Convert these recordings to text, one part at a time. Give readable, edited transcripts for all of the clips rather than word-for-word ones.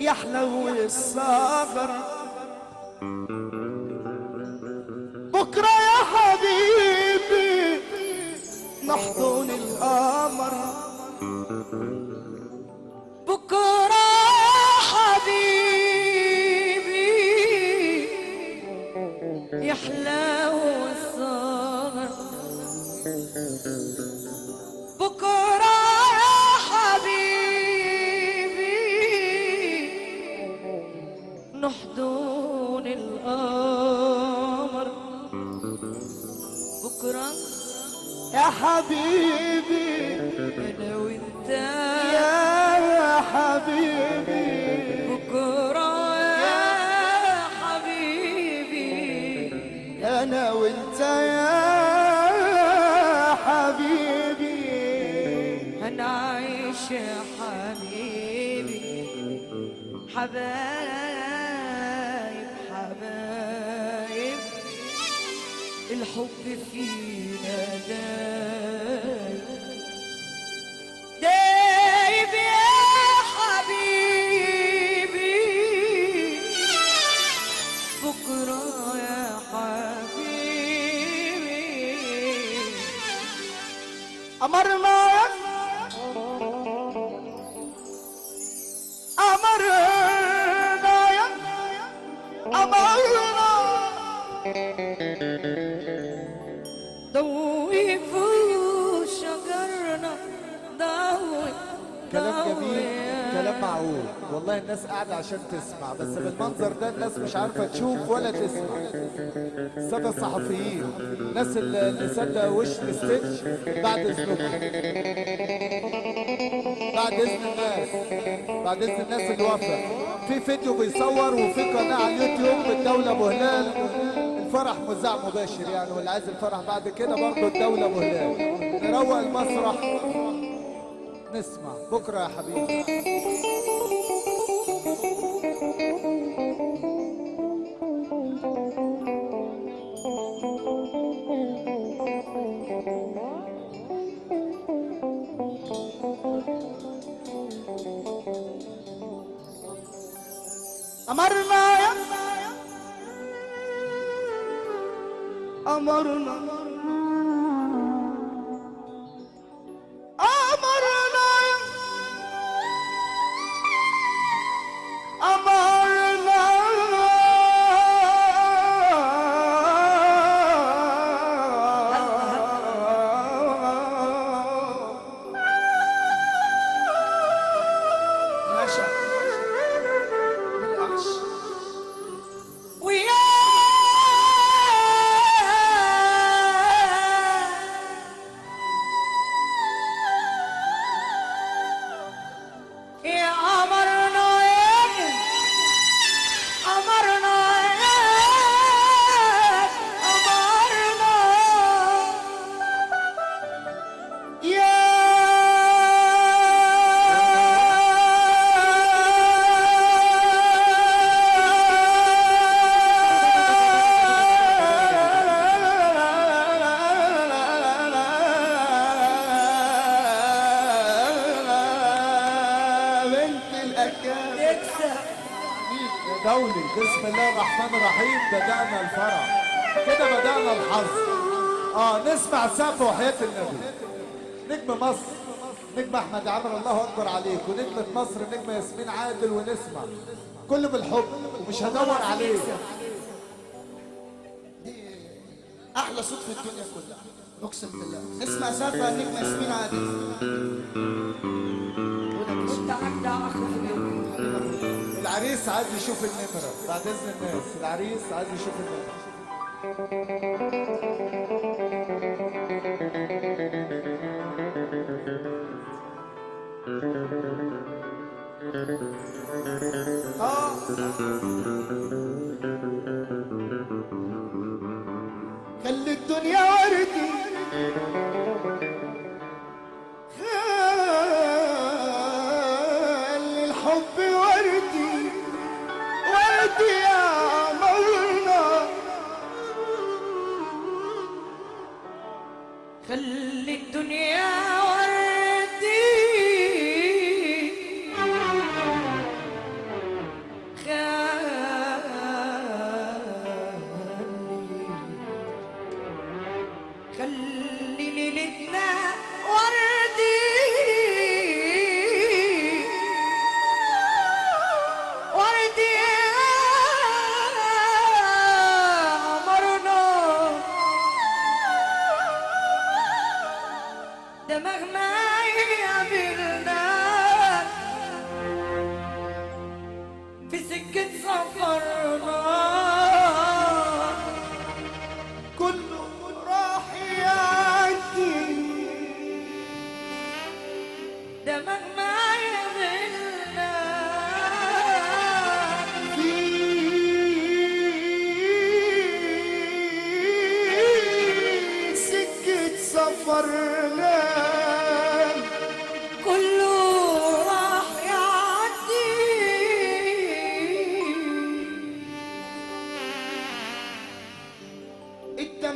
يحلو الصبر بكرة يا حبيبي نحضن القمر بكرة يا حبيبي يحلو السهر بكرة يا حبيبي نحضن القمر بكرة يا حبيبي أنا وأنت يا حبيبي بكرة يا حبيبي أنا وأنت يا حبيبي هنعيش يا حبيبي حبايب حبايب الحب فينا دايب دايب يا حبيبي بكرة يا حبيبي أمرنا أمرنا يا أمرنا ضوي فوق شجرنا ضوي كلام جميل، ضوي كلام معقول. والله الناس قاعدة عشان تسمع، بس بالمنظر ده الناس مش عارفة تشوف ولا تسمع. السادة الصحفيين، الناس اللي سادة وش الستيج، بعد إذنكم، بعد إذن الناس، بعد إذن الناس اللي واقفة، في فيديو بيصور وفي قناة على اليوتيوب الدولة أبو هلال، الفرح مذاع مباشر يعني، واللي عايز الفرح بعد كده برضه الدولة أبو هلال. نروق المسرح، نسمع بكرة يا حبيبي. أمرنا يا أمرنا أمرنا يا أمرنا ماشي بالعكس ويا يا أمرنا يا أمرنا يا أمرنا يا بنت الأكاد تكسب يا دولي، بسم الله الرحمن الرحيم. بدأنا الفرح كده، بدأنا الحظ. نسمع سقف وحياة النبي. نجم مصر، نجم أحمد عامر، الله أكبر عليك، ونجمة مصر نجمة ياسمين عادل، ونسمع كله بالحب ومش هدور عليك. احلى صوت في الدنيا كلها اقسم بالله. اسمع سقفة نجم ياسمين عادل. وانت عندها اخ في اليوم العريس عايز يشوف النمرة بعد إذن الناس، العريس عايز يشوف النمرة. خلي الدنيا وردي خلي الحب وردي وردي يا مولانا. خلي الدنيا وردي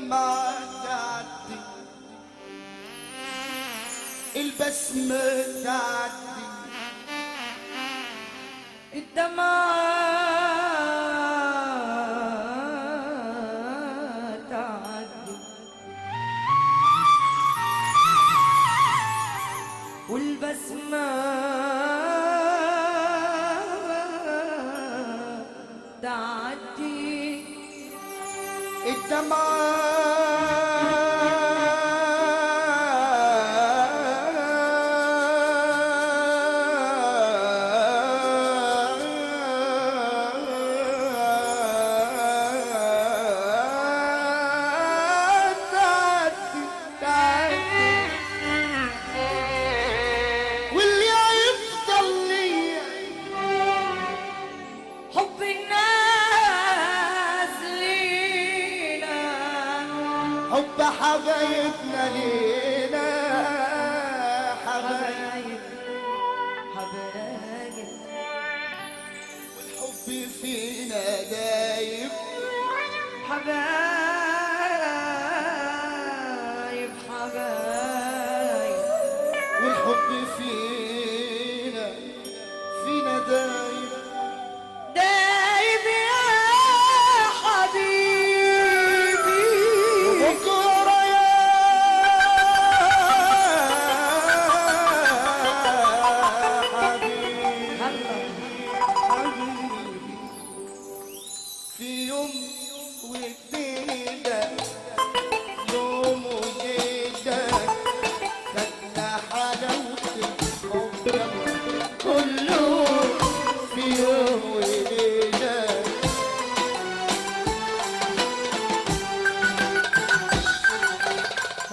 الدمعة تعدي، البسمة تعدي، الدمعة تعدي، والبسمة تعدي، واللي هيفضل ليا حب الناس لينا، حب حبايبنا لينا، حبايب حبايب والحب فينا دايب، حبايب حبايب والحب فينا دايب. دايب يا حبيبي، بكرة يا حبيبي، في يوم وليلة، يوم وليلة خدنا حلاوة الحب كله في يوم وليلة.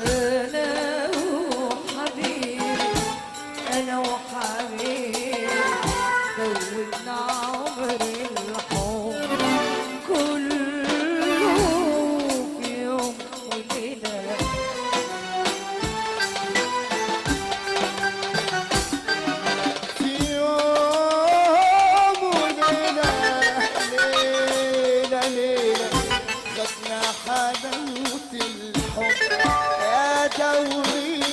أنا وحبيبي، أنا وحبيبي زودنا عمر الحب كله في يوم وليلة. في يوم وليلة، ليلة ليلة خدنا حلاوة الحب يا دوري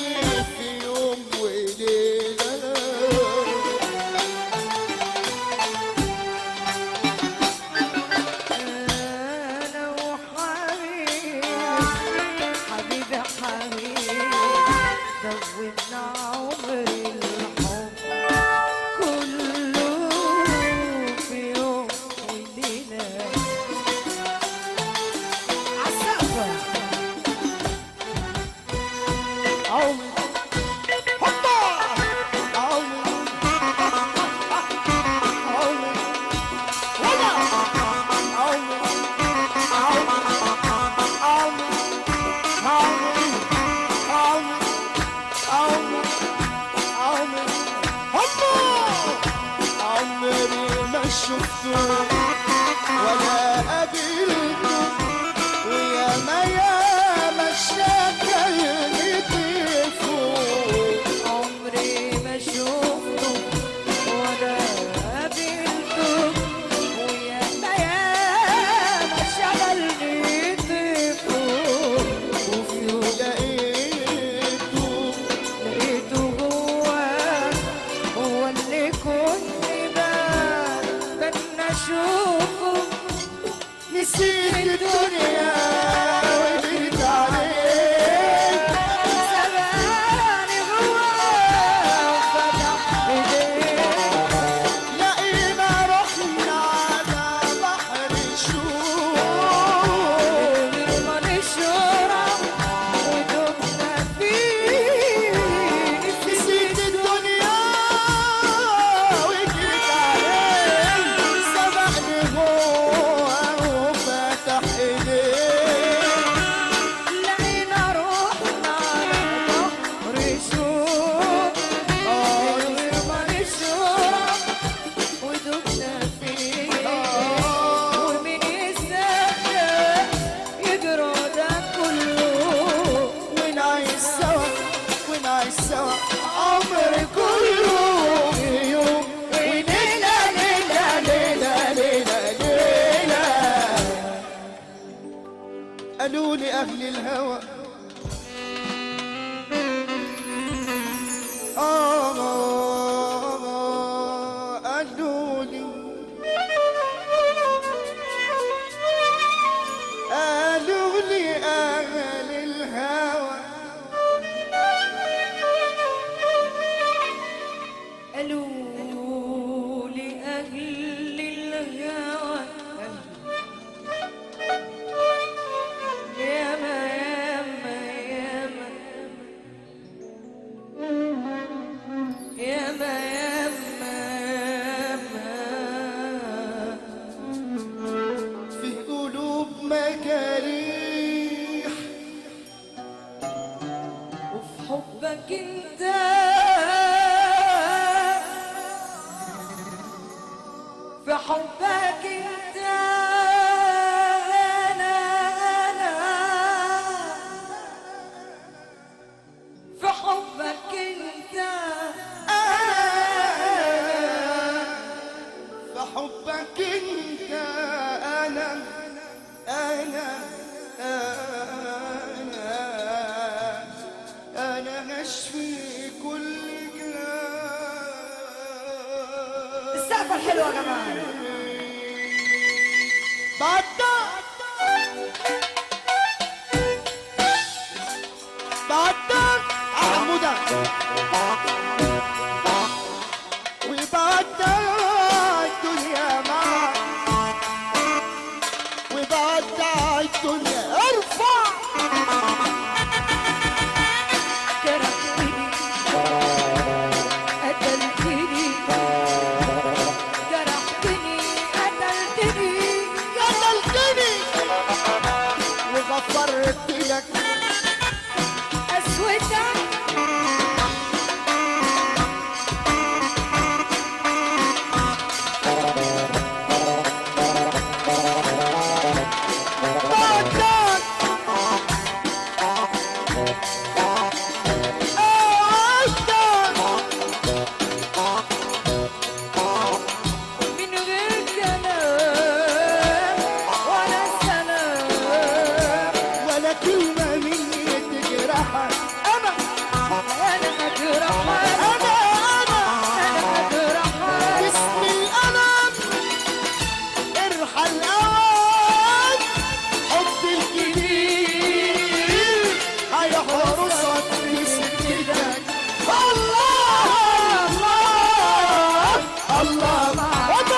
في يوم وليلة. أنا وحبيبي، حبيبي حبيبي زودنا عمر الحب كله في يوم وليلة. عالسقفة عمري هوبا، عمري عمري هوبا، عمري عمري عمري عمري عمري عمري هوبا، عمري ما شفته ولا قابلته، ويا ما شكلني فوق. عمري ما شفته ولا قابلته، ويا ما شغلني طيفه، وفي يوم لقيته هو اللي كنت بتمنى اشوفه. نسيت الدنيا وجيت عليك، سباني جواه وفتح ايديه، لقينا رحنا على بحر الشوق، ما نشرب ودمنا فيه. نسيت الدنيا وجيت عليك، سبقني جوه وفتح ايديه، لأهل الهوى قالوا لي أهل الهوى قالوا لي أهل الهوى ياما ياما ياما ياما ياما في قلوب مجاريح وفي حبك انت في حبك انت انا في حبك انت فحبك انت انا هشفي كل جراح. السقفة الحلوة يا جماعة. بعدك حمودة وبعدك الدنيا معك وبعدك الدنيا ارفع جرحتني قتلتني جرحتني قتلتني وغفرت لك أسودك من غير كلام ولا سلام ولا كلمة مني تجرحك أنا هجرحك أنا أنا هجرحك باسم الألم ارحل أوان حب الجديد هيحرسك في سكتك الله الله معاك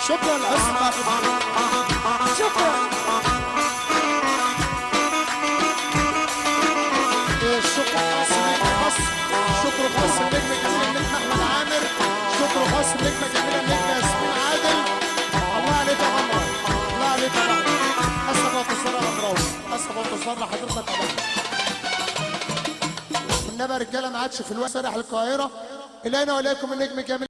شكرا عصمت شكرا شكر خاص النجم الجميل النجم احمد عامر شكر خاص النجمه الجميله النجمه ياسمين عادل الله عليك يا عمر الله عليك يا عمر اسف واتصال يا غمراوي اسف واتصال لحضرتك يا عمر والنبي يا رجاله ما عادش في الوقت سارح القاهره الينا واليكم النجم الجميل